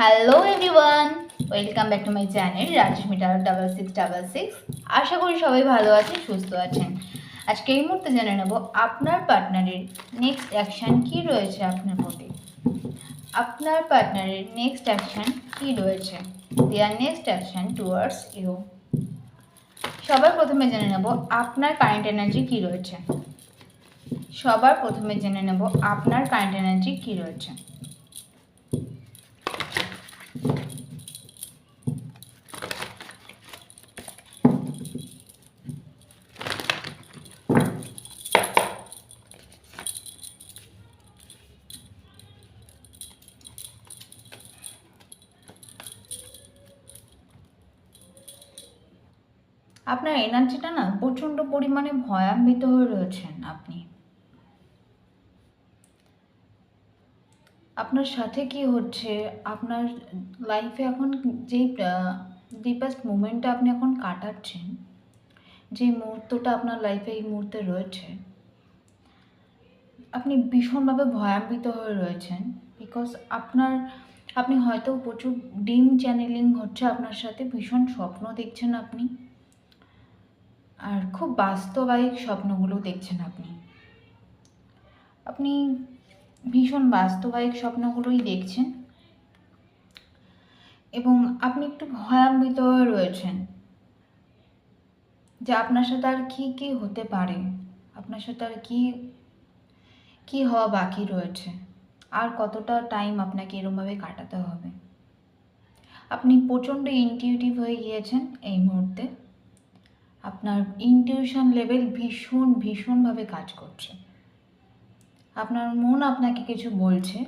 Hello everyone, welcome back to my channel Rajsmita 6666। আশা করি সবাই ভালো আছেন, সুস্থ আছেন। আজকে এই মুহূর্তে জেনে নেব আপনার পার্টনারের নেক্সট অ্যাকশন কী রয়েছে আপনার প্রতি। আপনার পার্টনারের নেক্সট অ্যাকশন কী রয়েছে, দেয়ার নেক্সট অ্যাকশন টুয়ার্ডস ইউ। সবার প্রথমে জেনে নেব আপনার কারেন্ট এনার্জি কী রয়েছে। সবার প্রথমে জেনে নেব আপনার কারেন্ট এনার্জি কী রয়েছে। আপনার এনার্জিটা না প্রচণ্ড পরিমাণে ভয়ান্বিত হয়ে রয়েছেন আপনি। আপনার সাথে কি হচ্ছে, আপনার লাইফে এখন যেই ডিপেস্ট মুমেন্টটা আপনি এখন কাটাচ্ছেন, যে মুহূর্তটা আপনার লাইফে এই মুহূর্তে রয়েছে, আপনি ভীষণভাবে ভয়ান্বিত হয়ে রয়েছেন। বিকজ আপনি হয়তো প্রচুর ডিম চ্যানেলিং হচ্ছে আপনার সাথে, ভীষণ স্বপ্ন দেখছেন আপনি, আর খুব বাস্তবায়িক স্বপ্নগুলো দেখছেন আপনি। আপনি ভীষণ বাস্তবায়িক স্বপ্নগুলোই দেখছেন এবং আপনি একটু ভয়ান্বিত হয়ে রয়েছেন যে আপনার সাথে আর কী কী হতে পারে, আপনার সাথে আর কী কী হওয়া বাকি রয়েছে, আর কতটা টাইম আপনাকে এরমভাবে কাটাতে হবে। আপনি প্রচণ্ড ইনটিউটিভ হয়ে গিয়েছেন এই মুহূর্তে। আপনার ইনটিউশন লেভেল ভীষণভাবে কাজ করছে। আপনার মন আপনাকে কিছু বলছে,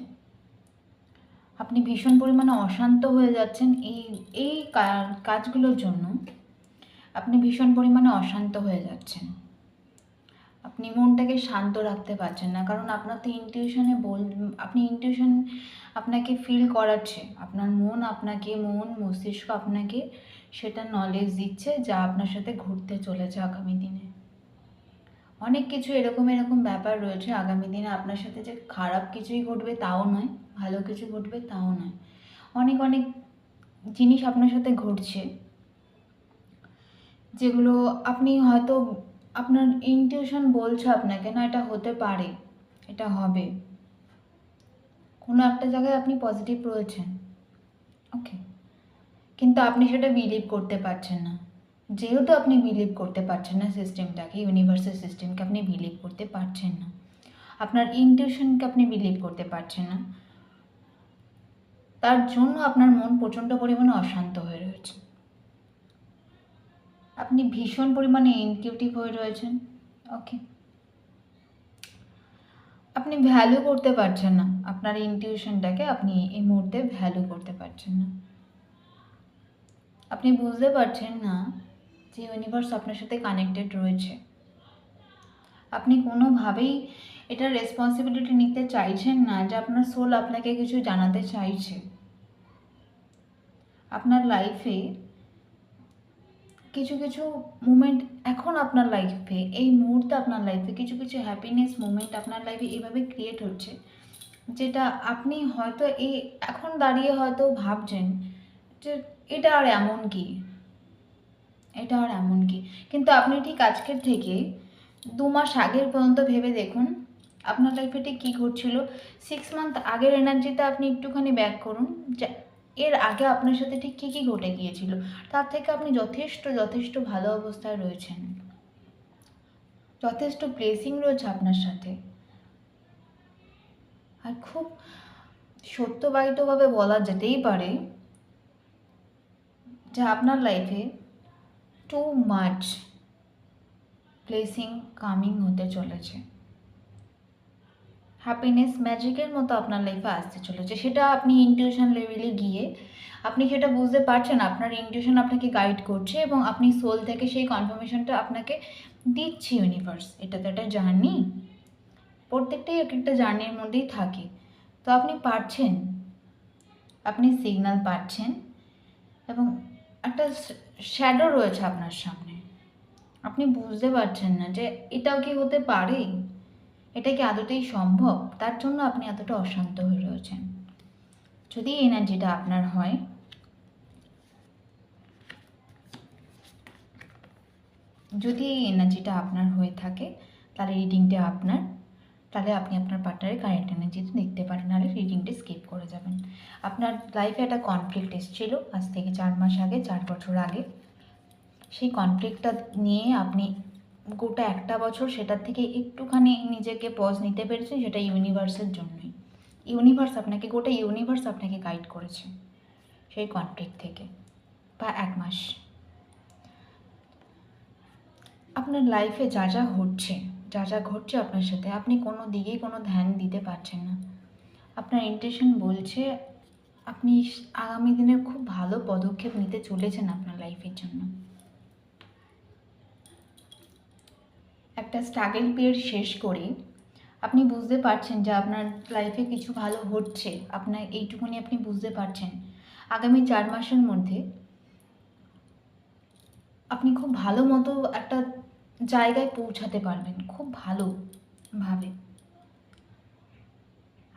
আপনি ভীষণ পরিমাণে অশান্ত হয়ে যাচ্ছেন এই এই কাজগুলোর জন্য। আপনি ভীষণ পরিমাণে অশান্ত হয়ে যাচ্ছেন, আপনি মনটাকে শান্ত রাখতে পারছেন না, কারণ আপনার তো ইনটিউশন আপনাকে ফিল করাচ্ছে, আপনার মন মস্তিষ্ক আপনাকে সেটা নলেজ দিচ্ছে যা আপনার সাথে ঘটতে চলেছে আগামী দিনে। অনেক কিছু এরকম ব্যাপার রয়েছে আগামী দিনে আপনার সাথে, যে খারাপ কিছুই ঘটবে তাও নয়, ভালো কিছু ঘটবে তাও নয়। অনেক জিনিস আপনার সাথে ঘটছে যেগুলো আপনি হয়তো, আপনার ইনটিউশন বলছে আপনাকে না এটা হতে পারে, এটা হবে, কোনো একটা জায়গায় আপনি পজিটিভ রয়েছেন, ওকে, কিন্তু আপনি সেটা বিলিভ করতে পারছেন না। যেহেতু আপনি বিলিভ করতে পারছেন না সিস্টেমটাকে, ইউনিভার্সাল সিস্টেমকে আপনি বিলিভ করতে পারছেন না, আপনার ইনটিউশনকে আপনি বিলিভ করতে পারছেন না, তার জন্য আপনার মন প্রচণ্ড পরিমাণে অশান্ত হয়ে রয়েছে। আপনি ভীষণ পরিমাণে ইনটিউটিভ হয়ে রয়েছেন, ওকে। আপনি ভ্যালু করতে পারছেন না আপনার ইনটিউশনটাকে, আপনি এই মুহূর্তে ভ্যালু করতে পারছেন না। আপনি বুঝতে পারছেন না যে ইউনিভার্স আপনার সাথে কানেক্টেড রয়েছে। আপনি কোনোভাবেই এটার রেসপন্সিবিলিটি নিতে চাইছেন না যে আপনার সোল আপনাকে কিছু জানাতে চাইছে। আপনার লাইফে কিছু মুমেন্ট এখন আপনার লাইফে, এই মুহূর্তে আপনার লাইফে কিছু হ্যাপিনেস মুমেন্ট আপনার লাইফে এইভাবে ক্রিয়েট হচ্ছে, যেটা আপনি হয়তো এখন দাঁড়িয়ে হয়তো ভাবছেন যে এটা আর এমন কি, এটা আর এমন কি, কিন্তু আপনি ঠিক আজকের থেকে 2 মাস আগের পর্যন্ত ভেবে দেখুন আপনার লাইফে ঠিক কী ঘটছিল। 6 মান্থ আগের এনার্জিতে আপনি একটুখানি ব্যাক করুন, যে এর আগে আপনার সাথে ঠিক কী ঘটে গিয়েছিল, তার থেকে আপনি যথেষ্ট ভালো অবস্থায় রয়েছেন, যথেষ্ট ব্লেসিং রয়েছে আপনার সাথে। আর খুব সত্যবাদিতভাবে বলা যেতেই পারে যে আপনার লাইফে টু মাচ ব্লেসিং কামিং হতে চলেছে, হ্যাপিনেস ম্যাজিকের মতো আপনার লাইফে আসতে চলেছে। সেটা আপনি ইনটিউশন লেভেলে গিয়ে আপনি সেটা বুঝতে পারছেন, আপনার ইনটিউশন আপনাকে গাইড করছে এবং আপনি সোল থেকে সেই কনফার্মেশনটা আপনাকে দিচ্ছে ইউনিভার্স। এটা তো একটা জার্নি, প্রত্যেকটাই একটা জার্নির মধ্যেই থাকে। তো আপনি পারছেন, আপনি সিগন্যাল পাচ্ছেন এবং একটা শ্যাডো রয়েছে আপনার সামনে, আপনি বুঝতে পারছেন না যে এটাও কি হতে পারে, এটা কি আদতেই সম্ভব, তার জন্য আপনি এতটা অশান্ত হয়ে রয়েছেন। যদি এই এনার্জিটা আপনার হয়, যদি এই এনার্জিটা আপনার হয়ে থাকে, তাহলে রিডিংটা আপনার, তাহলে আপনি আপনার পার্টনারের কারেন্ট এনার্জিটা দেখতে পারেন, নাহলে রিডিংটা স্কিপ করে যাবেন। আপনার লাইফে একটা কনফ্লিক্ট এসেছিলো আজ থেকে 4 মাস আগে, 4 বছর আগে। সেই কনফ্লিক্টটা নিয়ে আপনি গোটা একটা বছর সেটার থেকে একটুখানি নিজেকে পজ নিতে পেরেছেন, সেটা ইউনিভার্সের জন্যই। ইউনিভার্স আপনাকে, গোটা ইউনিভার্স আপনাকে গাইড করেছে সেই কনফ্লিক্ট থেকে, বা 1 মাস। আপনার লাইফে যা যা হচ্ছে, যা যা ঘটছে আপনার সাথে, আপনি কোনো দিকেই কোনো ধ্যান দিতে পারছেন না। আপনার ইন্টেনশন বলছে আপনি আগামী দিনে খুব ভালো পদক্ষেপ নিতে চলেছেন আপনার লাইফের জন্য। একটা স্ট্রাগল পিরিয়ড শেষ করে আপনি বুঝতে পারছেন যে আপনার লাইফে কিছু ভালো হচ্ছে, আপনার এইটুকুনি আপনি বুঝতে পারছেন। আগামী 4 মাসের মধ্যে আপনি খুব ভালো মতো একটা জায়গায় পৌঁছাতে পারবেন, খুব ভালোভাবে।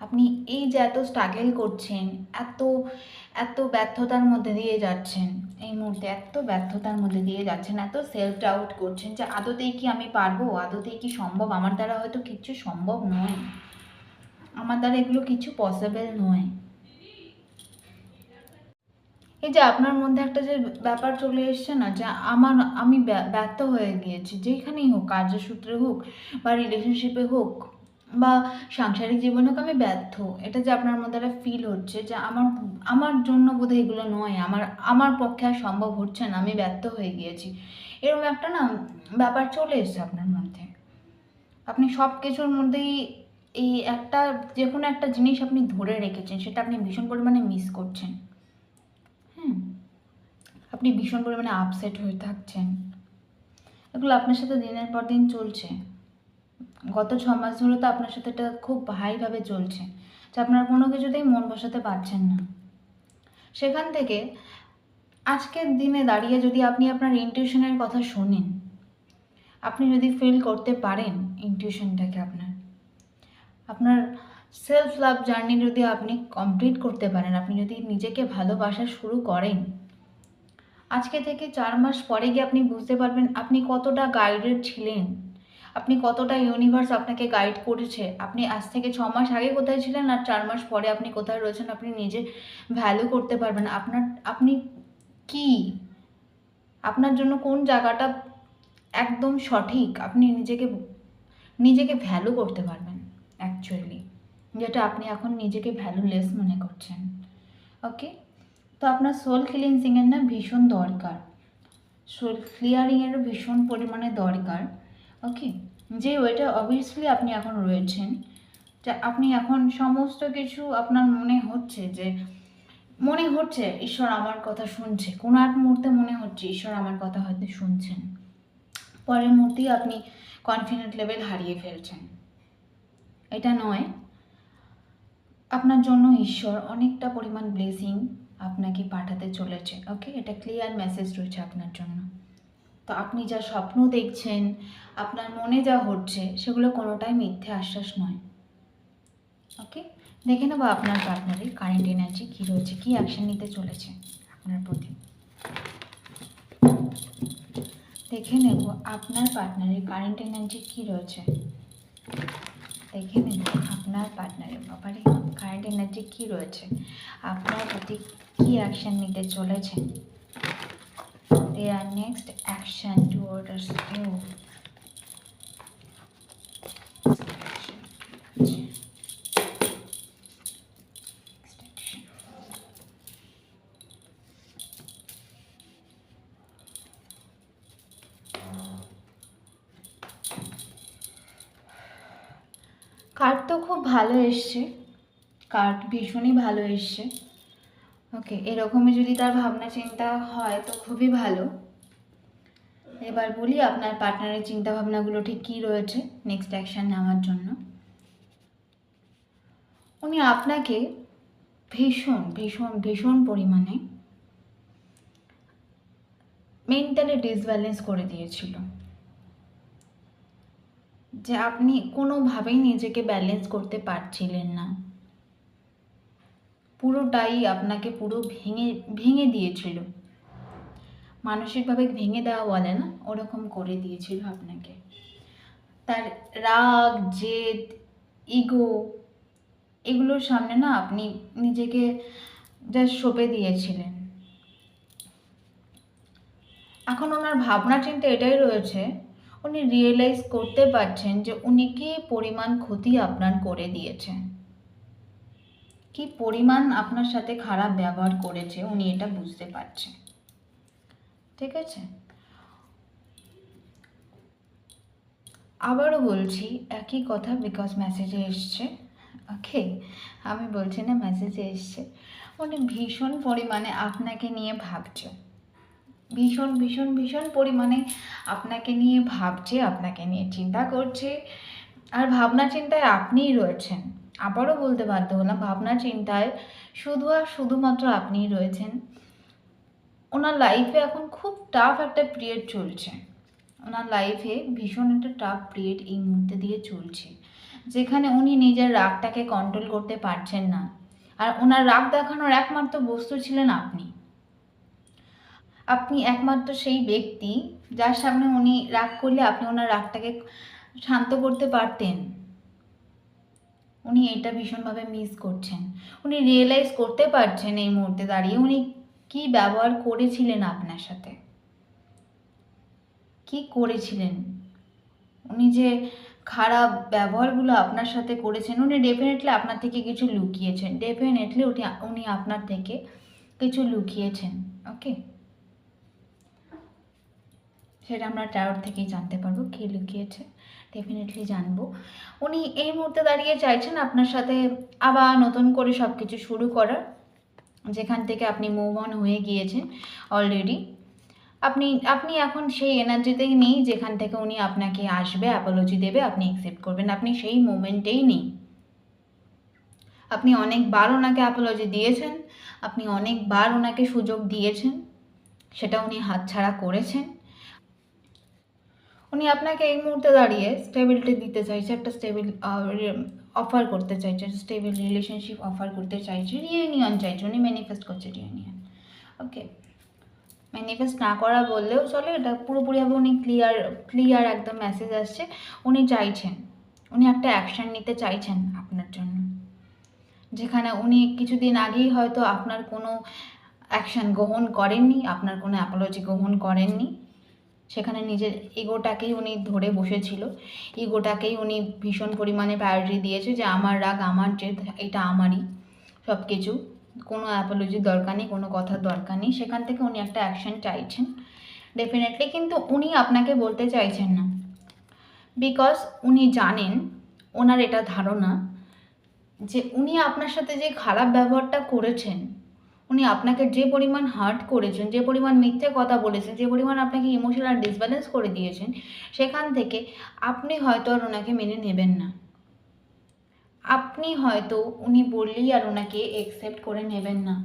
আপনি এই যে এত স্ট্রাগল করছেন, এত এত ব্যর্থতার মধ্যে দিয়ে যাচ্ছেন, এই মুহূর্তে এত ব্যর্থতার মধ্যে দিয়ে যাচ্ছেন, এত সেলফ ডাউট করছেন যে আদতেই কি আমি পারবো, আদতেই কি সম্ভব, আমার দ্বারা হয়তো কিছু সম্ভব নয়, আমার দ্বারা এগুলো কিছু পসিবল নয়। এই যে আপনার মধ্যে একটা যে ব্যাপার চলে এসছে না, যে আমি ব্যর্থ হয়ে গিয়েছি, যেখানেই হোক, কার্যসূত্রে হোক বা রিলেশনশিপে হোক বা সাংসারিক জীবনে হোক, আমি ব্যর্থ। এটা যে আপনার মধ্যে একটা ফিল হচ্ছে যে আমার আমার জন্য বোধহয় এগুলো নয়, আমার পক্ষে আর সম্ভব হচ্ছে না, আমি ব্যর্থ হয়ে গিয়েছি, এরকম একটা না ব্যাপার চলে এসছে আপনার মধ্যে। আপনি সব কিছুর মধ্যেই এই একটা, যে কোনো একটা জিনিস আপনি ধরে রেখেছেন, সেটা আপনি ভীষণ পরিমাণে মিস করছেন। হুম, আপনি ভীষণ পরিমাণে আপসেট হয়ে থাকছেন। এগুলো আপনার সাথে দিনের পর দিন চলছে। গত 6 মাস ধরে তো আপনার সাথে এটা খুব হাইভাবে চলছে, যে আপনার কোনো কিছুতেই মন বসাতে পারছেন না। সেখান থেকে আজকের দিনে দাঁড়িয়ে যদি আপনি আপনার ইনটিউশনের কথা শোনেন, আপনি যদি ফিল করতে পারেন ইনটিউশনটাকে, আপনার সেলফ লাভ জার্নি যদি আপনি কমপ্লিট করতে পারেন, আপনি যদি নিজেকে ভালোবাসা শুরু করেন, আজকে থেকে 4 মাস পরে গিয়ে আপনি বুঝতে পারবেন আপনি কতটা গাইডেড ছিলেন, আপনি কতটা ইউনিভার্স আপনাকে গাইড করেছে। আপনি আজ থেকে 6 মাস আগে কোথায় ছিলেন আর 4 মাস পরে আপনি কোথায় রয়েছেন, আপনি নিজে ভ্যালু করতে পারবেন। আপনি কি, আপনার জন্য কোন জায়গাটা একদম সঠিক, আপনি নিজেকে ভ্যালু করতে পারবেন অ্যাকচুয়ালি, যেটা আপনি এখন নিজেকে ভ্যালুলেস মনে করছেন। ওকে, তো আপনার সোল ক্লিনজিংয়ের না ভীষণ দরকার, সোল ক্লিয়ারিংয়েরও ভীষণ পরিমাণে দরকার। ওকে, যে ওইটা অবভিয়াসলি আপনি এখন রয়েছেন, যে আপনি এখন সমস্ত কিছু আপনার মনে হচ্ছে ঈশ্বর আমার কথা শুনছে, কোনো এক মুহূর্তে মনে হচ্ছে ঈশ্বর আমার কথা হয়তো শুনছেন, পরের মুহূর্তেই আপনি কনফিডেন্ট লেভেল হারিয়ে ফেলছেন। এটা নয়, আপনার জন্য ঈশ্বর অনেকটা পরিমাণ ব্লেসিং আপনাকে পাঠাতে চলেছে। ওকে, এটা ক্লিয়ার মেসেজ রয়েছে আপনার জন্য। তো আপনি যা স্বপ্ন দেখছেন, আপনার মনে যা হচ্ছে, সেগুলো কোনোটাই মিথ্যে আশ্বাস নয়। ওকে, দেখে নেবো আপনার পার্টনারের কারেন্ট এনার্জি কী রয়েছে, কী অ্যাকশন নিতে চলেছে আপনার প্রতি। দেখে নেব আপনার পার্টনারের কারেন্ট এনার্জি কী রয়েছে, দেখে নেব আপনার পার্টনারের ব্যাপারে কারেন্ট এনার্জি কী রয়েছে, আপনার প্রতি কী অ্যাকশন নিতে চলেছে। Their next action towards you. Card তো খুব ভালো এসছে, কার্ড ভীষণই ভালো এসছে। ওকে, এরকমই যদি তার ভাবনা চিন্তা হয় তো খুবই ভালো। এবার বলি আপনার পার্টনারের চিন্তা ভাবনাগুলো ঠিক কী রয়েছে নেক্সট অ্যাকশন নেওয়ার জন্য। উনি আপনাকে ভীষণ ভীষণ ভীষণ পরিমাণে মেন্টালি ডিসব্যালেন্স করে দিয়েছিল, যে আপনি কোনোভাবেই নিজেকে ব্যালেন্স করতে পারছিলেন না। পুরোটাই আপনাকে পুরো ভেঙে ভেঙে দিয়েছিল, মানসিকভাবে ভেঙে দেওয়া বলে না, ওরকম করে দিয়েছিল আপনাকে। তার রাগ, জেদ, ইগো, এগুলোর সামনে না আপনি নিজেকে জাস্ট সঁপে দিয়েছিলেন। এখন ওনার ভাবনা চিন্তা এটাই রয়েছে, উনি রিয়েলাইজ করতে পারছেন যে উনি কি পরিমাণ ক্ষতি আপনার করে দিয়েছেন, কি পরিমাণ আপনার সাথে খারাপ ব্যবহার করেছে, উনি এটা বুঝতে পারছেন। ঠিক আছে, আবারও বলছি একই কথা, বিকজ মেসেজে এসছে। ওকে, আমি বলছি না, মেসেজে এসছে। উনি ভীষণ পরিমাণে আপনাকে নিয়ে ভাবছে, ভীষণ ভীষণ ভীষণ পরিমাণে আপনাকে নিয়ে ভাবছে, আপনাকে নিয়ে চিন্তা করছে। আর ভাবনা চিন্তায় আপনিই রয়েছেন। আবারও বলতে বাধ্য হলাম, ভাবনা চিন্তায় শুধু আর শুধুমাত্র আপনিই রয়েছেন। ওনার লাইফে এখন খুব টাফ একটা পিরিয়ড চলছে, ওনার লাইফে ভীষণ একটা টাফ পিরিয়ড এই মুহূর্তে দিয়ে চলছে, যেখানে উনি নিজের রাগটাকে কন্ট্রোল করতে পারছেন না। আর ওনার রাগ দেখানোর একমাত্র বস্তু ছিলেন আপনি। আপনি একমাত্র সেই ব্যক্তি যার সামনে উনি রাগ করলে আপনি ওনার রাগটাকে শান্ত করতে পারতেন। উনি এটা ভীষণভাবে মিস করছেন। উনি রিয়েলাইজ করতে পারছেন এই মুহূর্তে দাঁড়িয়ে উনি কি ব্যবহার করেছিলেন আপনার সাথে, কি করেছিলেন। উনি যে খারাপ ব্যবহারগুলো আপনার সাথে করেছেন, উনি ডেফিনেটলি আপনার থেকে কিছু লুকিয়েছেন, ডেফিনেটলি উনি আপনার থেকে কিছু লুকিয়েছেন। ওকে, সেটা আমরা ট্যারোট থেকেই জানতে পারবো কে লুকিয়েছে, ডেফিনেটলি জানবো। উনি এই মুহূর্তে দাঁড়িয়ে চাইছেন আপনার সাথে আবার নতুন করে সব কিছু শুরু করার, যেখান থেকে আপনি মুভ অন হয়ে গিয়েছেন অলরেডি। আপনি আপনি এখন সেই এনার্জিতেই নেই যেখান থেকে উনি আপনাকে আসবে, অ্যাপোলজি দেবে, আপনি অ্যাকসেপ্ট করবেন, আপনি সেই মোমেন্টেই নেই। আপনি অনেকবার ওনাকে অ্যাপোলজি দিয়েছেন, আপনি অনেকবার ওনাকে সুযোগ দিয়েছেন, সেটা উনি হাতছাড়া করেছেন। উনি আপনাকে এই মুহূর্তে দাঁড়িয়ে স্টেবিলিটি দিতে চাইছে, একটা স্টেবিল অফার করতে চাইছে, স্টেবিল রিলেশনশিপ অফার করতে চাইছে, রিইউনিয়ন চাইছে, উনি ম্যানিফেস্ট করছে রিইউনিয়ন। ওকে, ম্যানিফেস্ট না করা বললেও চলে, এটা পুরোপুরিভাবে উনি ক্লিয়ার একদম মেসেজ আসছে। উনি চাইছেন, উনি একটা অ্যাকশান নিতে চাইছেন আপনার জন্য, যেখানে উনি কিছুদিন আগেই হয়তো আপনার কোনো অ্যাকশান গ্রহণ করেননি, আপনার কোনো অ্যাপোলজি গ্রহণ করেননি, সেখানে নিজের ইগোটাকেই উনি ধরে বসেছিল, ইগোটাকেই উনি ভীষণ পরিমাণে প্রায়োরিটি দিয়েছে যে আমার রাগ, আমার জেদ, এটা আমারই সব কিছু, কোনো অ্যাপোলজির দরকার নেই, কোনো কথার দরকার নেই। সেখান থেকে উনি একটা অ্যাকশন চাইছেন ডেফিনেটলি, কিন্তু উনি আপনাকে বলতে চাইছেন না, বিকজ উনি জানেন, ওনার এটা ধারণা যে উনি আপনার সাথে যে খারাপ ব্যবহারটা করেছেন, উনি আপনাকে যে পরিমাণ হার্ট করেছেন, যে পরিমাণ মিথ্যে কথা বলেছেন, যে পরিমাণ আপনাকে ইমোশনাল ডিসব্যালেন্স করে দিয়েছেন, সেখান থেকে আপনি হয়তো আর ওনাকে মেনে নেবেন না। আপনি হয়তো উনি বললেই আর ওনাকে একসেপ্ট করে নেবেন না।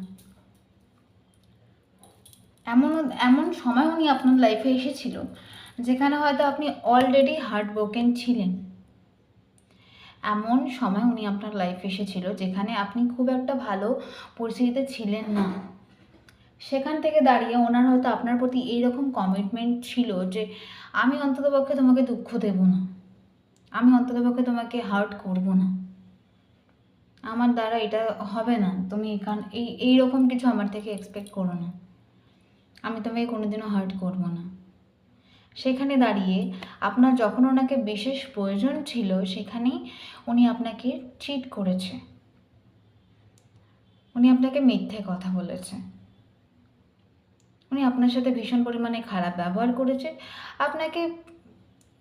এমন এমন সময় উনি আপনার লাইফে এসেছিল যেখানে হয়তো আপনি অলরেডি হার্ট ব্রোকেন ছিলেন। এমন সময় উনি আপনার লাইফে এসেছিল যেখানে আপনি খুব একটা ভালো পরিস্থিতিতে ছিলেন না। সেখান থেকে দাঁড়িয়ে ওনার হয়তো আপনার প্রতি এইরকম কমিটমেন্ট ছিল যে আমি অন্ততপক্ষে তোমাকে দুঃখ দেব না, আমি অন্ততপক্ষে তোমাকে হার্ট করব না, আমার দ্বারা এটা হবে না, তুমি কারণ এইরকম কিছু আমার থেকে এক্সপেক্ট করো না, আমি তোমাকে কোনোদিনও হার্ট করব না। সেখানে দাঁড়িয়ে আপনার যখন ওনাকে বিশেষ প্রয়োজন ছিল, সেখানেই উনি আপনাকে চিট করেছে, উনি আপনাকে মিথ্যে কথা বলেছে, উনি আপনার সাথে ভীষণ পরিমাণে খারাপ ব্যবহার করেছে, আপনাকে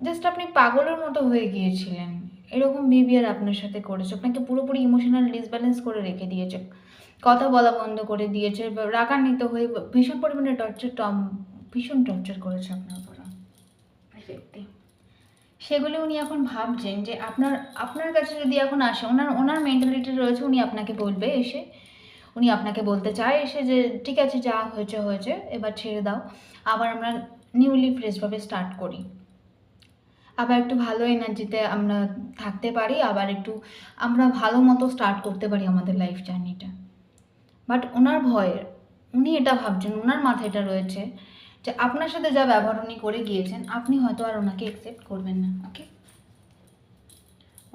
জাস্ট আপনি পাগলের মতো হয়ে গিয়েছিলেন, এরকম বিহেভিয়ার আপনার সাথে করেছে, আপনাকে পুরোপুরি ইমোশনাল ডিসব্যালেন্স করে রেখে দিয়েছে, কথা বলা বন্ধ করে দিয়েছে, রাগান্বিত হয়ে ভীষণ পরিমাণে ভীষণ টর্চার করেছে আপনার উপর ব্যক্তি। সেগুলি উনি এখন ভাবছেন যে আপনার কাছে যদি এখন আসে, ওনার মেন্টালিটি রয়েছে, উনি আপনাকে বলবে এসে, উনি আপনাকে বলতে চায় এসে যে ঠিক আছে যা হয়েছে হয়েছে, এবার ছেড়ে দাও, আবার আমরা নিউলি ফ্রেশভাবে স্টার্ট করি, আবার একটু ভালো এনার্জিতে আমরা থাকতে পারি, আবার একটু আমরা ভালো মতো স্টার্ট করতে পারি আমাদের লাইফ জার্নিটা। বাট ওনার ভয়ের, উনি এটা ভাবছেন, ওনার মাথায় এটা রয়েছে যে আপনার সাথে যা ব্যবহার উনি করে গিয়েছেন আপনি হয়তো আর ওনাকে অ্যাকসেপ্ট করবেন না। ওকে,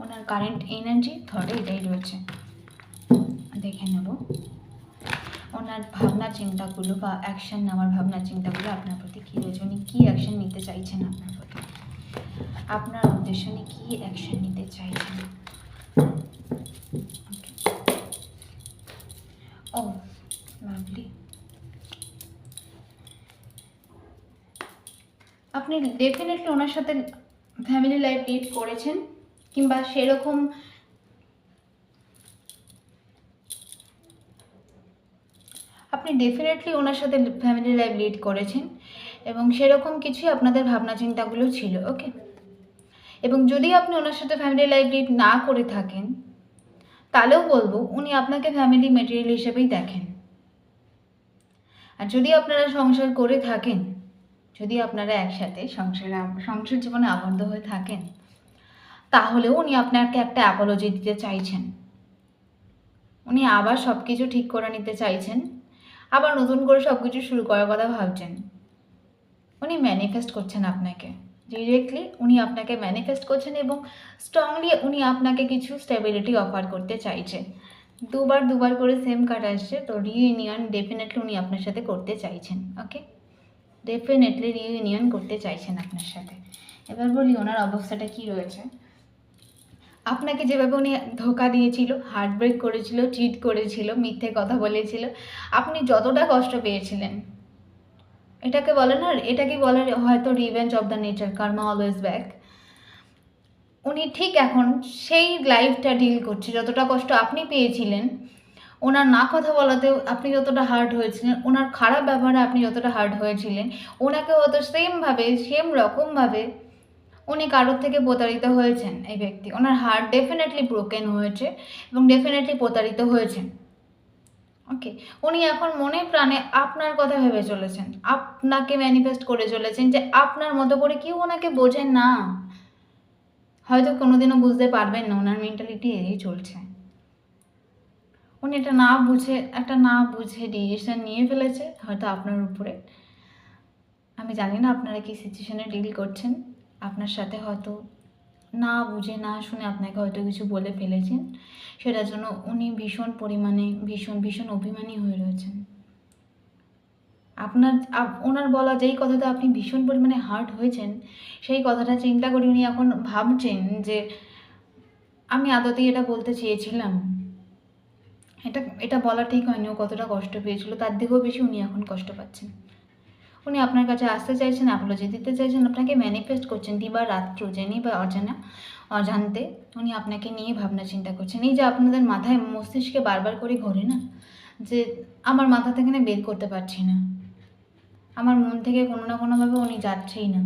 ওনার কারেন্ট এনার্জি থটে এটাই রয়েছে। দেখে নেব ওনার ভাবনা চিন্তাগুলো বা অ্যাকশন নেওয়ার ভাবনা চিন্তাগুলো আপনার প্রতি কী রয়েছে, উনি কী অ্যাকশন নিতে চাইছেন আপনার প্রতি, আপনার উদ্দেশ্যে উনি কী অ্যাকশন নিতে চাইছেন। ও লাভলি, আপনি ডেফিনেটলি ওনার সাথে ফ্যামিলি লাইফ লিড করেছেন, কিংবা সেরকম আপনি ডেফিনেটলি ওনার সাথে ফ্যামিলি লাইফ লিড করেছেন এবং সেরকম কিছুই আপনাদের ভাবনা চিন্তাগুলো ছিল। ওকে, এবং যদি আপনি ওনার সাথে ফ্যামিলি লাইফ লিড না করে থাকেন তাহলেও বলবো উনি আপনাকে ফ্যামিলি মেটেরিয়াল হিসেবেই দেখেন। আর যদি আপনারা সংসার করে থাকেন, যদি আপনারা একসাথে সংসার জীবনে আবদ্ধ হয়ে থাকেন, তাহলেও উনি আপনাকে একটা অ্যাপোলজি দিতে চাইছেন। উনি আবার সব কিছু ঠিক করে নিতে চাইছেন, আবার নতুন করে সব কিছু শুরু করার কথা ভাবছেন। উনি ম্যানিফেস্ট করছেন আপনাকে, ডিরেক্টলি উনি আপনাকে ম্যানিফেস্ট করছেন এবং স্ট্রংলি উনি আপনাকে কিছু স্টেবিলিটি অফার করতে চাইছে। দুবার করে সেম কার্ড আসছে, তো রিইউনিয়ন ডেফিনেটলি উনি আপনার সাথে করতে চাইছেন। ওকে, ডেফিনেটলি রিইউনিয়ন করতে চাইছেন আপনার সাথে। এবার বলি ওনার অবস্থাটা কি রয়েছে। আপনাকে যেভাবে উনি ধোকা দিয়েছিল, হার্টব্রেক করেছিল, চিট করেছিল, মিথ্যে কথা বলেছিল, আপনি যতটা কষ্ট পেয়েছিলেন, এটাকে বলে না, এটাকে বলে হয়তো revenge of the nature, karma always back. উনি ঠিক এখন সেই লাইফটা ডিল করছে, যতটা কষ্ট আপনি পেয়েছিলেন, ওনার না কথা বলাতেও আপনি যতটা হার্ট হয়েছিলেন, ওনার খারাপ ব্যবহারে আপনি যতটা হার্ট হয়েছিলেন, ওনাকে হয়তো সেম রকমভাবে উনি কারোর থেকে প্রতারিত হয়েছেন। এই ব্যক্তি, ওনার হার্ট ডেফিনেটলি ব্রোকেন হয়েছে এবং ডেফিনেটলি প্রতারিত হয়েছেন। ওকে, উনি এখন মনে প্রাণে আপনার কথা ভেবে চলেছেন, আপনাকে ম্যানিফেস্ট করে চলেছেন যে আপনার মতো করে কেউ ওনাকে বোঝেন না, হয়তো কোনোদিনও বুঝতে পারবেন না, ওনার মেন্টালিটি এই চলছে। উনি একটা না বুঝে ডিসিশন নিয়ে ফেলেছে হয়তো আপনার উপরে। আমি জানি না আপনারা কি সিচুয়েশনে ডিল করছেন, আপনার সাথে হয়তো না বুঝে না শুনে আপনাকে হয়তো কিছু বলে ফেলেছেন, সেটার জন্য উনি ভীষণ পরিমাণে ভীষণ অভিমানী হয়ে রয়েছেন। ওনার বলা যেই কথাটা আপনি ভীষণ পরিমাণে হার্ট হয়েছেন, সেই কথাটা চিন্তা করে উনি এখন ভাবছেন যে আমি আদতেই এটা বলতে চেয়েছিলাম, এটা বলা ঠিক হয়নি, ও কতটা কষ্ট পেয়েছিল তার দিকেও বেশি উনি এখন কষ্ট পাচ্ছেন। উনি আপনার কাছে আসতে চাইছেন, অ্যাপোলজি দিতে চাইছেন, আপনাকে ম্যানিফেস্ট করছেন দিবারাত্র, জেনে বা অজান্তে উনি আপনাকে নিয়ে ভাবনা চিন্তা করছেন। এই যে আপনাদের মাথায় মস্তিষ্কে বারবার করে ঘোরে না যে আমার মাথা থেকে না বের করতে পারছি না, আমার মন থেকে কোনো না কোনোভাবে উনি যাচ্ছেই না,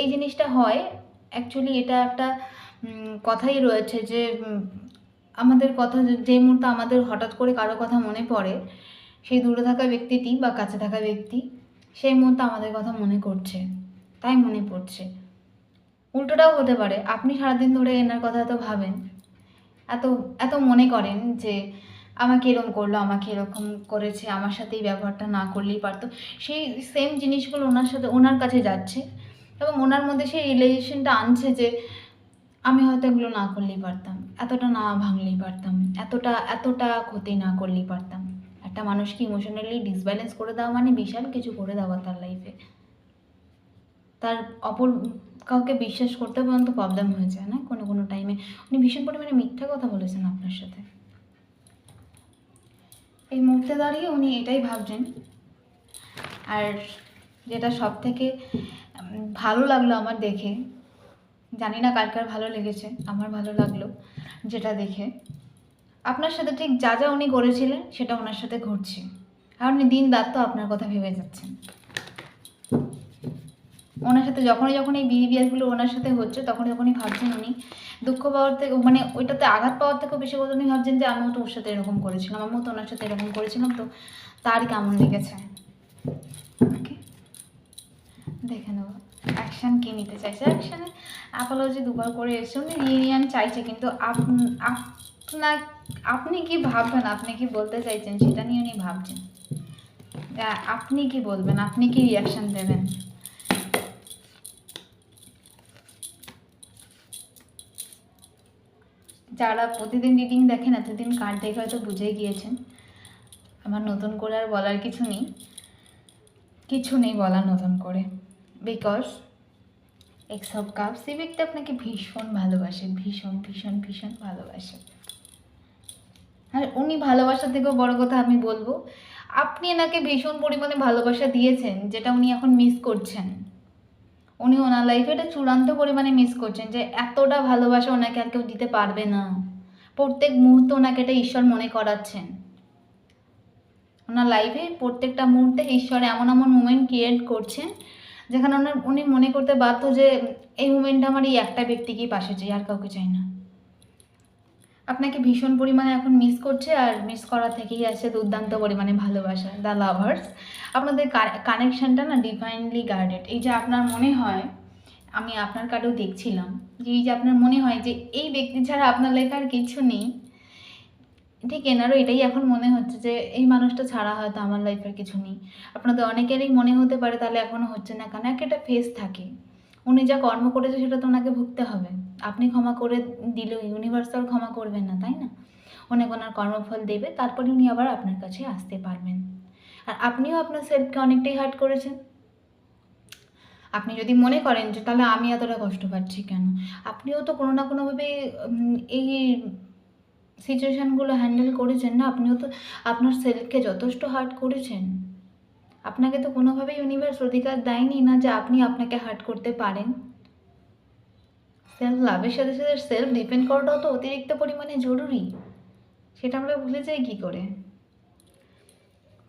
এই জিনিসটা হয়। অ্যাকচুয়ালি এটা একটা কথাই রয়েছে যে আমাদের কথা যে মুহূর্তে আমাদের হঠাৎ করে কারো কথা মনে পড়ে, সেই দূরে থাকা ব্যক্তিটি বা কাছে থাকা ব্যক্তি সেই মুহূর্তে আমাদের কথা মনে করছে, তাই মনে পড়ছে। উল্টোটাও হতে পারে, আপনি সারাদিন ধরে এনার কথা এত ভাবেন, এত মনে করেন যে আমাকে এরকম করলো, আমাকে এরকম করেছে, আমার সাথে এই ব্যবহারটা না করলেই পারতো, সেই সেম জিনিসগুলো ওনার কাছে যাচ্ছে এবং ওনার মধ্যে সেই রিলেশনটা আনছে যে আমি হয়তো এগুলো না করলেই পারতাম, এতটা না ভাঙলেই পারতাম, এতটা ক্ষতি না করলেই পারতাম। একটা মানুষকে ইমোশনালি ডিসব্যালেন্স করে দেওয়া মানে বিশাল কিছু করে দেওয়া তার লাইফে। তার অপর কাউকে বিশ্বাস করতে পর্যন্ত প্রবলেম হয়ে যায় না কোনো টাইমে। উনি ভীষণ পরিমাণে মিথ্যা কথা বলেছেন আপনার সাথে। এই মুহূর্তে দাঁড়িয়ে উনি এটাই ভাবছেন। আর যেটা সব থেকে ভালো লাগলো আমার দেখে, জানি না কার কার ভালো লেগেছে, আমার ভালো লাগলো যেটা দেখে, আপনার সাথে ঠিক যা উনি করেছিলেন সেটা ওনার সাথে ঘটছে, আর উনি দিন রাত তো আপনার কথা ভেবে যাচ্ছেন। ওনার সাথে যখনই এই বিহেভিয়ারগুলো ওনার সাথে হচ্ছে তখনই ভাবছেন উনি দুঃখ পাওয়ার থেকে, মানে ওইটাতে আঘাত পাওয়ার থেকেও বেশি কথা উনি ভাবছেন যে আমিও তো ওর সাথে এরকম করেছিলাম, আমিও তো ওনার সাথে এরকম করেছিলাম, তো তারই কেমন লেগেছে। ওকে, দেখে নেব অ্যাকশান কী নিতে চাইছে। অ্যাকশানে অ্যাপোলজি দুবার করে এসে উনি রিউনিয়ন চাইছে, কিন্তু আপনি কি ভাববেন, আপনি কি বলতে চাইছেন সেটা নিয়ে উনি ভাবছেন। আপনি কি বলবেন, আপনি কি রিয়াকশন দেবেন? যারা প্রতিদিন রিডিং দেখেন, এতদিন কার্ড দেখে হয়তো বুঝে গিয়েছেন। আমার নতুন করে আর বলার কিছু নেই, কিছু নেই বলার নতুন করে। বিকজ এক্স অফ কাপস এই ব্যক্তি আপনাকে ভীষণ ভালোবাসে, ভীষণ ভীষণ ভীষণ ভালোবাসে। আর উনি ভালোবাসা থেকেও বড় কথা আমি বলবো, আপনি এনাকে ভীষণ পরিমাণে ভালোবাসা দিয়েছেন, যেটা উনি এখন মিস করছেন। উনি ওনার লাইফে এটা চূড়ান্ত পরিমাণে মিস করছেন যে এতটা ভালোবাসা ওনাকে আর কেউ দিতে পারবে না। প্রত্যেক মুহূর্তে ওনাকে এটা ঈশ্বর মনে করাচ্ছেন। ওনার লাইফে প্রত্যেকটা মুহূর্তে ঈশ্বর এমন এমন মুমেন্ট ক্রিয়েট করছেন যেখানে উনি মনে করতে বাধ্য যে এই মুমেন্টটা আমার এই একটা ব্যক্তিকেই পাশে চাই, আর কাউকে চাই না। আপনাকে ভীষণ পরিমাণে এখন মিস করছে, আর মিস করা থেকেই আসছে দুর্দান্ত পরিমাণে ভালোবাসা, দ্য লাভার্স। আপনাদের কানেকশনটা না ডিভাইনলি গার্ডেড। এই যে আপনার মনে হয়, আমি আপনার কার্ডেও দেখছিলাম যে এই যে আপনার মনে হয় যে এই ব্যক্তি ছাড়া আপনার লাইফে আর কিছু নেই, ঠিক এনারও এটাই এখন মনে হচ্ছে যে এই মানুষটা ছাড়া হয়তো আমার লাইফের কিছু নেই। আপনাদের অনেকেরই মনে হতে পারে তাহলে এখনও হচ্ছে না কেন, একটা ফেস থাকে। উনি যা কর্ম করেছে সেটা তো ওনাকে ভুগতে হবে। আপনি ক্ষমা করে দিলেও ইউনিভার্স আর ক্ষমা করবেন না, তাই না? অনেক ওনার কর্মফল দেবে, তারপরে উনি আবার আপনার কাছে আসতে পারবেন। আর আপনিও আপনার সেলফকে অনেকটাই হার্ট করেছেন। আপনি যদি মনে করেন যে তাহলে আমি এতটা কষ্ট পাচ্ছি কেন, আপনিও তো কোনো না কোনোভাবে এই সিচুয়েশানগুলো হ্যান্ডেল করেছেন না। আপনিও তো আপনার সেলফকে যথেষ্ট হার্ট করেছেন। আপনাকে তো কোনোভাবেই ইউনিভার্স অধিকার দেয়নি না যে আপনি আপনাকে হার্ট করতে পারেন। সেলফ লাভের সাথে সাথে সেলফ ডিপেন্ড করাটাও তো অতিরিক্ত পরিমাণে জরুরি, সেটা আমরা ভুলে যাই কী করে?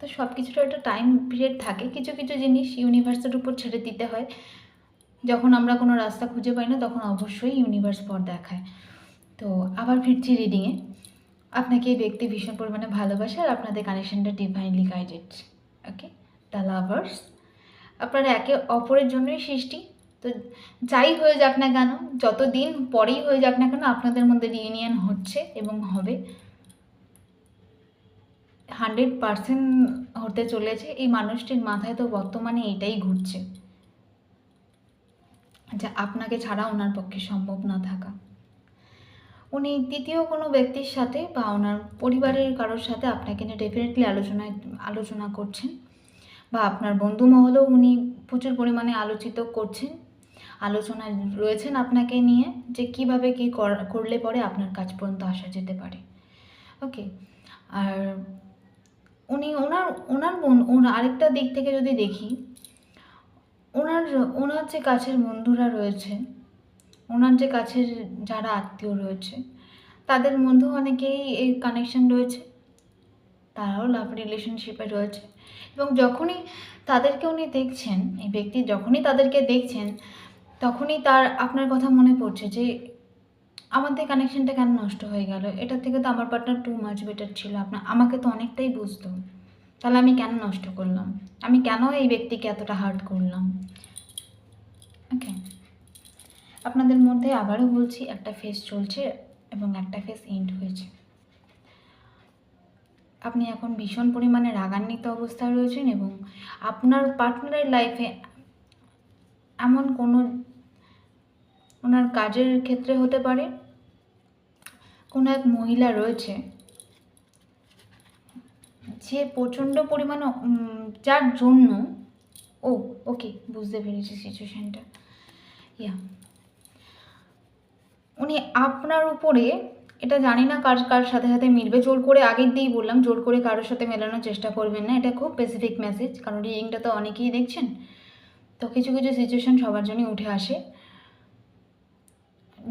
তো সব কিছুর একটা টাইম পিরিয়ড থাকে, কিছু কিছু জিনিস ইউনিভার্সের উপর ছেড়ে দিতে হয়। যখন আমরা কোনো রাস্তা খুঁজে পাই না তখন অবশ্যই ইউনিভার্স পথ দেখায়। তো আবার ফিরছি রিডিংয়ে। আপনাকে এই ব্যক্তি ভীষণ পরিমাণে ভালোবাসে, আর আপনাদের কানেকশনটা divinely guided. Okay, the lovers. আপনারা একে অপরের জন্যই সৃষ্টি। তো যাই হয়ে যাক না কেন, যত দিন পরেই হয়ে যাক না কেন, আপনাদের মধ্যে রিউনিয়ন হচ্ছে এবং হবে, 100% হতে চলেছে। এই মানুষটির মাথায় তো বর্তমানে এটাই ঘুরছে যে আপনাকে ছাড়া ওনার পক্ষে সম্ভব না থাকা। উনি তৃতীয় কোনো ব্যক্তির সাথে বা ওনার পরিবারের কারোর সাথে আপনাকে নিয়ে ডেফিনেটলি আলোচনা করছেন, বা আপনার বন্ধু মহলেও উনি প্রচুর পরিমাণে আলোচিত করছেন, আলোচনায় রয়েছেন আপনাকে নিয়ে যে কিভাবে কী করলে পরে আপনার কাজ পর্যন্ত আসা যেতে পারে। ওকে, আর উনি ওনার আরেকটা দিক থেকে যদি দেখি, ওনার যে কাছের বন্ধুরা রয়েছে, ওনার যে কাছের যারা আত্মীয় রয়েছে, তাদের মধ্যেও অনেকেই এই কানেকশন রয়েছে, তারাও লাভ রিলেশনশিপে রয়েছে। এবং যখনই তাদেরকে উনি দেখছেন, এই ব্যক্তি যখনই তাদেরকে দেখছেন, তখনই তার আপনার কথা মনে পড়ছে যে আমাদের কানেকশনটা কেন নষ্ট হয়ে গেল, এটার থেকে তো আমার পার্টনার টু মাচ বেটার ছিল, আমাকে তো অনেকটাই বুঝতো, তাহলে আমি কেন নষ্ট করলাম, আমি কেন এই ব্যক্তিকে এতটা হার্ট করলাম। ওকে, আপনাদের মধ্যে আবারও বলছি, একটা ফেজ চলছে এবং একটা ফেজ এন্ড হয়েছে। আপনি এখন ভীষণ পরিমাণে রাগান্বিত অবস্থায় রয়েছেন এবং আপনার পার্টনারের লাইফে এমন কোনো ওনার কাজের ক্ষেত্রে হতে পারে, কোনো এক মহিলা রয়েছে যে প্রচণ্ড পরিমাণে যার জন্য ওকে বুঝতে পেরেছি সিচুয়েশানটা। উনি আপনার উপরে, এটা জানি না কার কার সাথে সাথে মিলবে, জোর করে আগের দিয়েই বললাম, জোর করে কারোর সাথে মেলানোর চেষ্টা করবেন না, এটা খুব স্পেসিফিক মেসেজ, কারণ রিডিংটা তো অনেকেই দেখছেন, তো কিছু কিছু সিচুয়েশান সবার জন্যই উঠে আসে।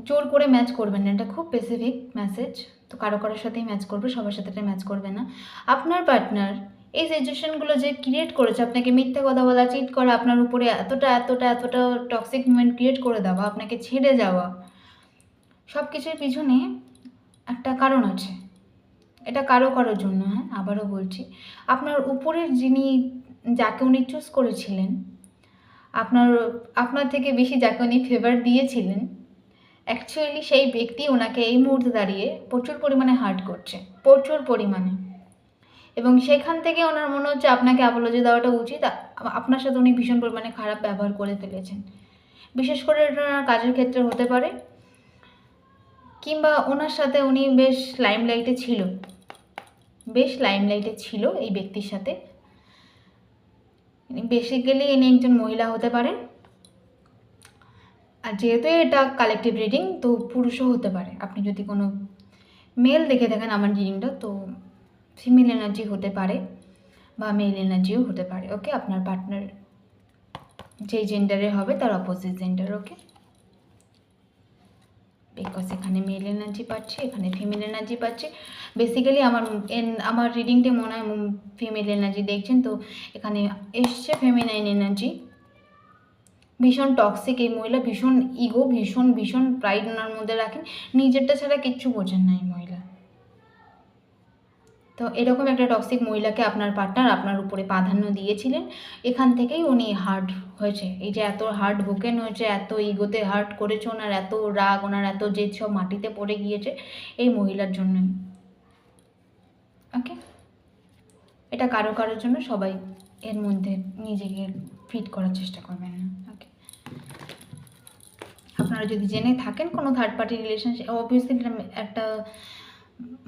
জোর করে ম্যাচ করবেন না, এটা খুব স্পেসিফিক মেসেজ, তো কারোর সাথেই ম্যাচ করবে, সবার সাথে এটা ম্যাচ করবে না। আপনার পার্টনার এই সিচুয়েশানগুলো যে ক্রিয়েট করেছে, আপনাকে মিথ্যে কথা বলা, চিট করা, আপনার উপরে এতটা টক্সিক মোমেন্ট ক্রিয়েট করে দেওয়া, আপনাকে ছেড়ে যাওয়া, সব কিছুর পিছনে একটা কারণ আছে। এটা কারোর জন্য, হ্যাঁ আবারও বলছি, আপনার উপরের যাকে উনি চুজ করেছিলেন, আপনার থেকে বেশি যাকে উনি ফেভার দিয়েছিলেন, অ্যাকচুয়ালি সেই ব্যক্তি ওনাকে এই মুহূর্তে দাঁড়িয়ে প্রচুর পরিমাণে হার্ট করছে, প্রচুর পরিমাণে। এবং সেখান থেকে ওনার মনে হচ্ছে আপনাকে অ্যাপোলজি দেওয়াটা উচিত। আপনার সাথে উনি ভীষণ পরিমাণে খারাপ ব্যবহার করে ফেলেছেন। বিশেষ করে এটা ওনার কাজের ক্ষেত্রে হতে পারে, কিংবা ওনার সাথে উনি বেশ লাইমলাইটে ছিল এই ব্যক্তির সাথে। বেসিক্যালি ইনি একজন মহিলা হতে পারেন, আর যেহেতু এটা কালেকটিভ রিডিং তো পুরুষও হতে পারে। আপনি যদি কোনো মেল দেখে থাকেন আমার রিডিংটা, তো ফিমেল এনার্জি হতে পারে বা মেল এনার্জিও হতে পারে। ওকে, আপনার পার্টনার যেই জেন্ডারে হবে তার অপোজিট জেন্ডার। ওকে, বিকজ এখানে মেল এনার্জি পাচ্ছি, এখানে ফিমেল এনার্জি পাচ্ছি। বেসিক্যালি আমার রিডিংটা মনে হয় ফিমেল এনার্জি দেখছেন, তো এখানে এসছে ফেমিনাইন এনার্জি। ভীষণ টক্সিক এই মহিলা, ভীষণ ইগো, ভীষণ প্রাইড ওনার মধ্যে রাখেন, নিজেরটা ছাড়া কিচ্ছু বোঝেন না এই মহিলা। তো এরকম একটা টক্সিক মহিলাকে আপনার পার্টনার আপনার উপরে প্রাধান্য দিয়েছিলেন, এখান থেকেই উনি হার্ট হয়েছে। এই যে এত হার্ট ব্রোকেন হয়েছে, এত ইগোতে হার্ট করেছে, ওনার এত রাগ, ওনার এত জেদ সব মাটিতে পড়ে গিয়েছে এই মহিলার জন্যই। ওকে, এটা কারোর জন্য, সবাই এর মধ্যে নিজেকে ফিট করার চেষ্টা করবেন না। ওকে, আপনারা যদি জেনে থাকেন কোনো থার্ড পার্টি রিলেশনশিপ, অবভিয়াসলি একটা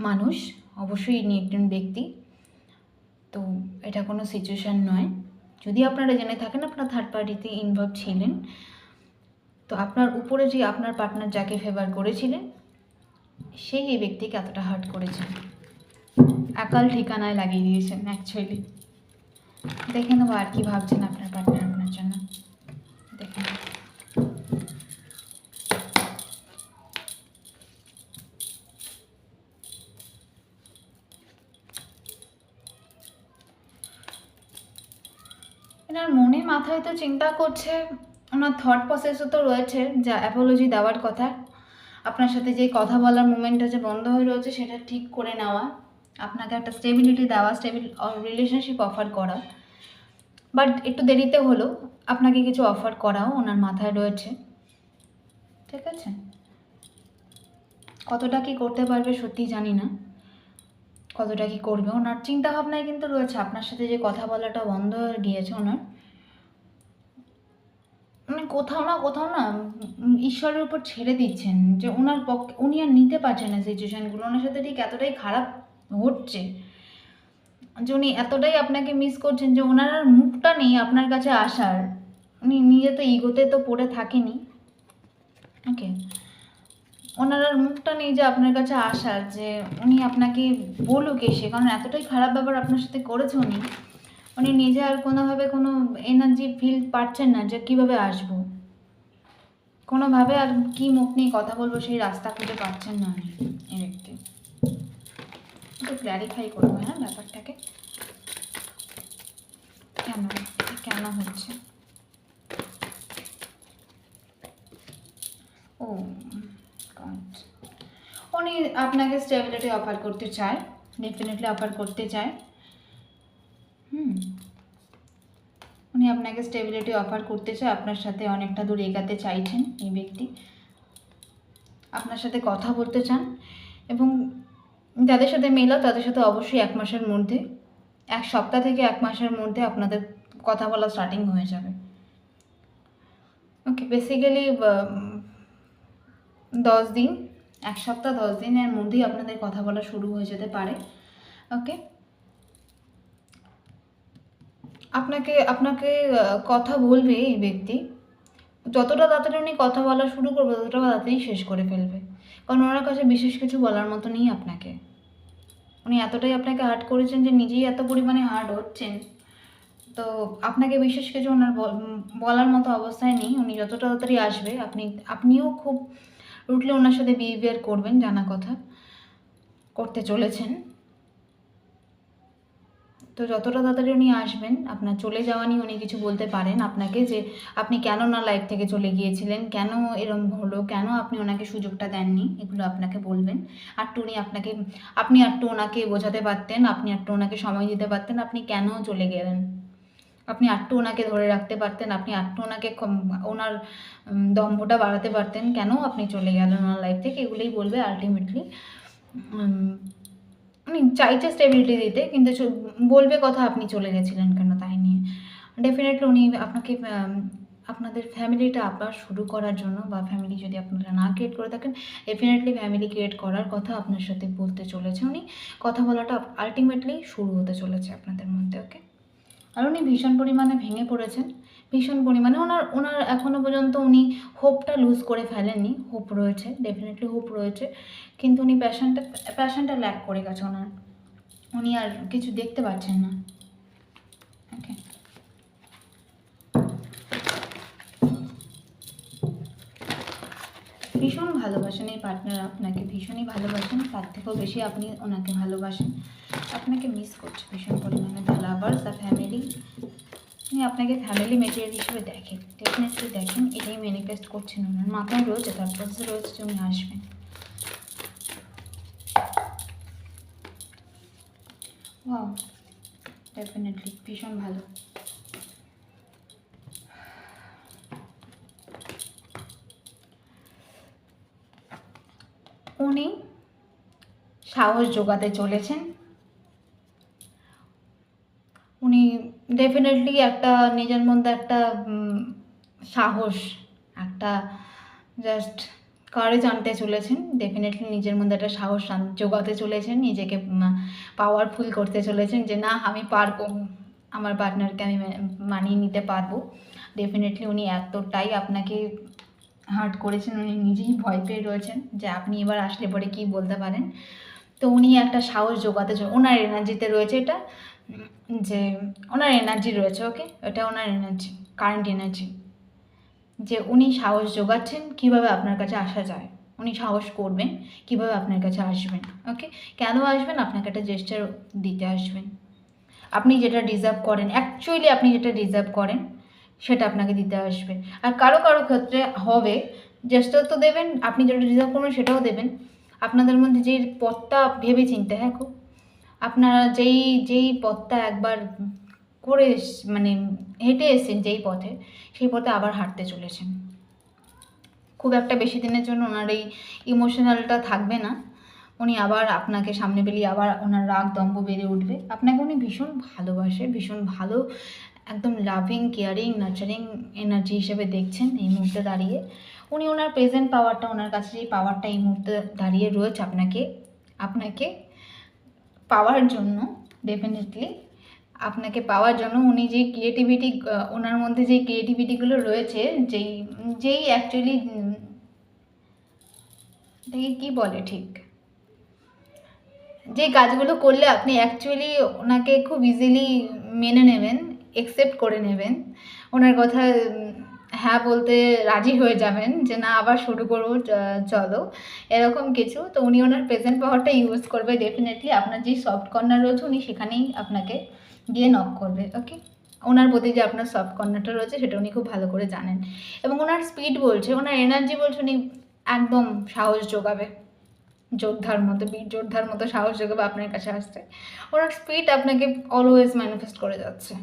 মানুষ, অবশ্যই ইনি একজন ব্যক্তি, তো এটা কোনো সিচুয়েশান নয়। যদি আপনারা জেনে থাকেন আপনার থার্ড পার্টিতে ইনভলভ ছিলেন, তো আপনার উপরে যে আপনার পার্টনার যাকে ফেভার করেছিলেন সেই এই ব্যক্তিকে এতটা হার্ট করেছেন, একাল ঠিকানায় লাগিয়ে দিয়েছেন অ্যাকচুয়ালি। দেখে নেবো আর কি ভাবছেন আপনার পার্টনার আপনার জন্য, দেখে নেবো। এনার মনে মাথায় তো চিন্তা করছে, ওনার থট প্রসেসও তো রয়েছে যা অ্যাপোলজি দেওয়ার কথা, আপনার সাথে যে কথা বলার মুভমেন্টটা যে বন্ধ হয়ে রয়েছে সেটা ঠিক করে নেওয়া, আপনাকে একটা স্টেবিলিটি দেওয়া, স্টেবিল রিলেশনশিপ অফার করা। বাট একটু দেরিতে হলো, আপনাকে কিছু অফার করাও ওনার মাথায় রয়েছে। ঠিক আছে, কতটা কি করতে পারবে সত্যি জানি না, কতটা কি করবে। ওনার চিন্তা ভাবনায় কিন্তু রয়েছে আপনার সাথে যে কথা বলাটা বন্ধ হয়ে গিয়েছে ওনার, মানে কোথাও না ঈশ্বরের উপর ছেড়ে দিচ্ছেন যে ওনার পক্ষে উনি আর নিতে পারছেন না সিচুয়েশানগুলো, ওনার সাথে ঠিক এতটাই খারাপ ঘটছে যে উনি এতটাই আপনাকে মিস করছেন যে ওনার আর মুখটা নেই আপনার কাছে আসার। উনি নিজে তো ইগোতে তো পড়ে থাকেনি। ওকে, ওনার আর মুখটা নেই যে আপনার কাছে আসার, যে উনি আপনাকে বলুক এসে, কারণ এতটাই খারাপ ব্যাপার আপনার সাথে করেছে উনি নিজে আর কোনোভাবে কোনো এনার্জি ফিল পাচ্ছেন না যে কীভাবে আসবো, কোনোভাবে আর কি মুখ নিয়ে কথা বলবো সেই রাস্তা খুঁজে পাচ্ছেন না উনি এই ব্যক্তি। একটু ক্ল্যারিফাই করবো হ্যাঁ ব্যাপারটাকে, কেন কেন হচ্ছে। ও গড, উনি আপনাকে স্টেবিলিটি অফার করতে চায়, ডেফিনেটলি অফার করতে চায়। উনি আপনাকে স্টেবিলিটি অফার করতে চায়, আপনার সাথে অনেকটা দূর এগাতে চাইছেন এই ব্যক্তি, আপনার সাথে কথা বলতে চান। এবং যাদের সাথে মেলাও তাদের সাথে অবশ্যই 1 মাসের মধ্যে, 1 সপ্তাহ থেকে 1 মাসের মধ্যে আপনাদের কথা বলা স্টার্টিং হয়ে যাবে। ওকে, বেসিক্যালি 10 দিন, 1 সপ্তাহ 10 দিনের মধ্যেই আপনাদের কথা বলা শুরু হয়ে যেতে পারে। ওকে, আপনাকে কথা বলবে এই ব্যক্তি, যতটা তাড়াতাড়ি উনি কথা বলা শুরু করবে ততটা তাড়াতাড়ি শেষ করে ফেলবে, কারণ ওনার কাছে বিশেষ কিছু বলার মতো নেই আপনাকে। উনি এতটাই আপনাকে হার্ট করেছেন যে নিজেই এত পরিমাণে হার্ট হচ্ছেন, তো আপনাকে বিশেষ কিছু ওনার বলার মতো অবস্থায় নেই। উনি যত তাড়াতাড়ি আসবে আপনিও খুব রুটলি ওনার সাথে বিহেভিয়ার করবেন, জানা কথা করতে চলেছেন। তো যতটা তাড়াতাড়ি উনি আসবেন, আপনার চলে যাওয়া নিয়ে উনি কিছু বলতে পারেন আপনাকে, যে আপনি কেন না লাইফ থেকে চলে গিয়েছিলেন, কেন এরম হলো, কেন আপনি ওনাকে সুযোগটা দেননি, এগুলো আপনাকে বলবেন। আপনি একটু ওনাকে বোঝাতে পারতেন, আপনি একটু ওনাকে সময় দিতে পারতেন, আপনি কেন চলে গেলেন। আপনি আরেকটু ওনাকে ধরে রাখতে পারতেন, আপনি আরেকটু ওনাকে ওনার দম্ভটা বাড়াতে পারতেন। কেন আপনি চলে গেলেন ওনার লাইফ থেকে, এগুলোই বলবে আলটিমেটলি। উনি চাইছে স্টেবিলিটি দিতে, কিন্তু বলবে কথা আপনি চলে গেছিলেন কেন তাই নিয়ে। ডেফিনেটলি উনি আপনাকে আপনাদের ফ্যামিলিটা আবার শুরু করার জন্য, বা ফ্যামিলি যদি আপনারা না ক্রিয়েট করে থাকেন, ডেফিনেটলি ফ্যামিলি ক্রিয়েট করার কথা আপনার সাথে বলতে চলেছে উনি। কথা বলাটা আলটিমেটলি শুরু হতে চলেছে আপনাদের মধ্যে, ওকে। আর উনি ভীষণ পরিমাণে ভেঙে পড়েছেন, ভীষণ পরিমাণে। ওনার এখনও পর্যন্ত উনি হোপটা লুজ করে ফেলেননি, হোপ রয়েছে, ডেফিনেটলি হোপ রয়েছে, কিন্তু উনি প্যাশনটা ল্যাক করে গেছে ওনার। উনি আর কিছু দেখতে পাচ্ছেন না, ওকে। ভীষণ ভালোবাসেন এই পার্টনার আপনাকে, ভীষণই ভালোবাসেন, তার থেকেও বেশি আপনি ওনাকে ভালোবাসেন। আপনাকে মিস করছে ভীষণ পরিমাণে। দ্য লাভার্স, দ্য ফ্যামিলি, উনি আপনাকে ফ্যামিলি মেটেরিয়াল হিসেবে দেখেন, ডেফিনেটলি দেখেন, এটাই ম্যানিফেস্ট করছেন ওনার মাথায় রয়েছে, তার প্রসেসে রয়েছে যে উনি আসবেন। ওয়াও, ডেফিনেটলি ভীষণ ভালো। উনি সাহস জোগাতে চলেছেন, উনি ডেফিনেটলি একটা নিজের মধ্যে একটা সাহস, একটা জাস্ট কারেজ আনতে চলেছেন। ডেফিনেটলি নিজের মধ্যে একটা সাহস জোগাতে চলেছেন, নিজেকে পাওয়ারফুল করতে চলেছেন, যে না আমি পারবো, আমার পার্টনারকে আমি মানিয়ে নিতে পারবো। ডেফিনেটলি উনি এতটাই আপনাকে হার্ট করেছেন, উনি নিজেই ভয় পেয়ে রয়েছেন যে আপনি এবার আসলে পরে কী বলতে পারেন। তো উনি একটা সাহস জোগাতে ওনার এনার্জিতে রয়েছে এটা, যে ওনার এনার্জি রয়েছে, ওকে, এটা ওনার এনার্জি, কারেন্ট এনার্জি, যে উনি সাহস জোগাচ্ছেন কীভাবে আপনার কাছে আসা যায়। উনি সাহস করবেন কীভাবে আপনার কাছে আসবেন, ওকে। কেন আসবেন? আপনাকে একটা জেস্টার দিতে আসবেন। আপনি যেটা ডিজার্ভ করেন, অ্যাকচুয়ালি আপনি যেটা ডিজার্ভ করেন সেটা আপনাকে দিতে আসবে। আর কারো কারো ক্ষেত্রে হবে জেস্টার তো দেবেন, আপনি যেটা ডিজার্ভ করবেন সেটাও দেবেন। আপনাদের মধ্যে যে পথটা ভেবে চিনতে, হ্যাঁ, খুব আপনারা যেই পথটা একবার করে মানে হেঁটে এসেছেন যেই পথে, সেই পথে আবার হাঁটতে চলেছেন। খুব একটা বেশি দিনের জন্য ওনার এই ইমোশনালটা থাকবে না। উনি আবার আপনাকে সামনে পেলেই আবার ওনার রাগ দম্ভ বেড়ে উঠবে। আপনাকে উনি ভীষণ ভালোবাসে, ভীষণ ভালো, একদম লাভিং, কেয়ারিং, নার্চারিং এনার্জি হিসেবে দেখছেন এই মুহূর্তে দাঁড়িয়ে। উনি ওনার প্রেজেন্ট পাওয়ারটা, ওনার কাছে যে পাওয়ারটা এই মুহূর্তে দাঁড়িয়ে রয়েছে আপনাকে পাওয়ার জন্য, ডেফিনেটলি আপনাকে পাওয়ার জন্য উনি যে ক্রিয়েটিভিটি, ওনার মধ্যে যে ক্রিয়েটিভিটিগুলো রয়েছে, যেই অ্যাকচুয়ালি এটাকে কী বলে ঠিক, যে কাজগুলো করলে আপনি অ্যাকচুয়ালি ওনাকে খুব ইজিলি মেনে নেবেন, একসেপ্ট করে নেবেন, ওনার কথা হ্যাঁ বলতে রাজি হয়ে যাবেন, যে না আবার শুরু করবো, চলো, এরকম কিছু। তো উনি ওনার প্রেজেন্ট পাওয়ারটা ইউজ করবে, ডেফিনেটলি আপনার যে সফট কর্নার রয়েছে উনি সেখানেই আপনাকে গিয়ে নক করবে, ওকে। ওনার প্রতি যে আপনার সফট কর্নারটা রয়েছে সেটা উনি খুব ভালো করে জানেন, এবং ওনার স্পিড বলছে, ওনার এনার্জি বলছে, উনি একদম সাহস যোগাবে, বীর যোদ্ধার মতো সাহস যোগাবে আপনার কাছে আসতে। ওনার স্পিড আপনাকে অলওয়েজ ম্যানিফেস্ট করে যাচ্ছে,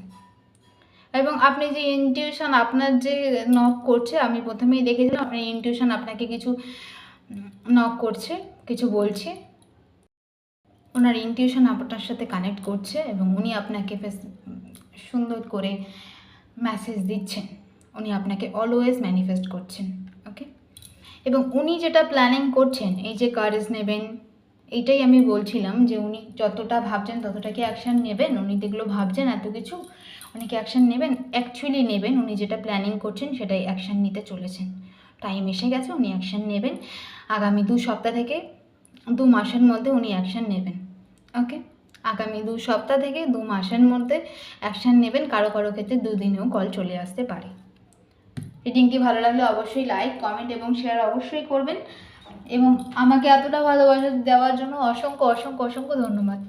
এবং আপনি যে ইনটিউশন, আপনার যে নক করছে, আমি প্রথমেই দেখেছিলাম আপনার ইনটিউশন আপনাকে কিছু নক করছে, কিছু বলছে। ওনার ইনটিউশন আপনার সাথে কানেক্ট করছে, এবং উনি আপনাকে সুন্দর করে মেসেজ দিচ্ছেন, উনি আপনাকে অলওয়েজ ম্যানিফেস্ট করছেন, ওকে। এবং উনি যেটা প্ল্যানিং করছেন, এই যে কারেজ নেবেন, এইটাই আমি বলছিলাম যে উনি যতটা ভাবছেন ততটা কি অ্যাকশান নেবেন? উনি যেগুলো ভাবছেন এত কিছু, উনি কি অ্যাকশান নেবেন? অ্যাকচুয়ালি নেবেন। উনি যেটা প্ল্যানিং করছেন সেটাই অ্যাকশান নিতে চলেছেন। টাইম এসে গেছে, উনি অ্যাকশান নেবেন। আগামী 2 সপ্তাহ থেকে 2 মাসের মধ্যে উনি অ্যাকশান নেবেন, ওকে। আগামী 2 সপ্তাহ থেকে 2 মাসের মধ্যে অ্যাকশান নেবেন। কারো কারো ক্ষেত্রে 2 দিনেও কল চলে আসতে পারে। রিডিংটি ভালো লাগলে অবশ্যই লাইক, কমেন্ট এবং শেয়ার অবশ্যই করবেন, এবং আমাকে এতটা ভালোবাসা দেওয়ার জন্য অসংখ্য অসংখ্য অসংখ্য ধন্যবাদ।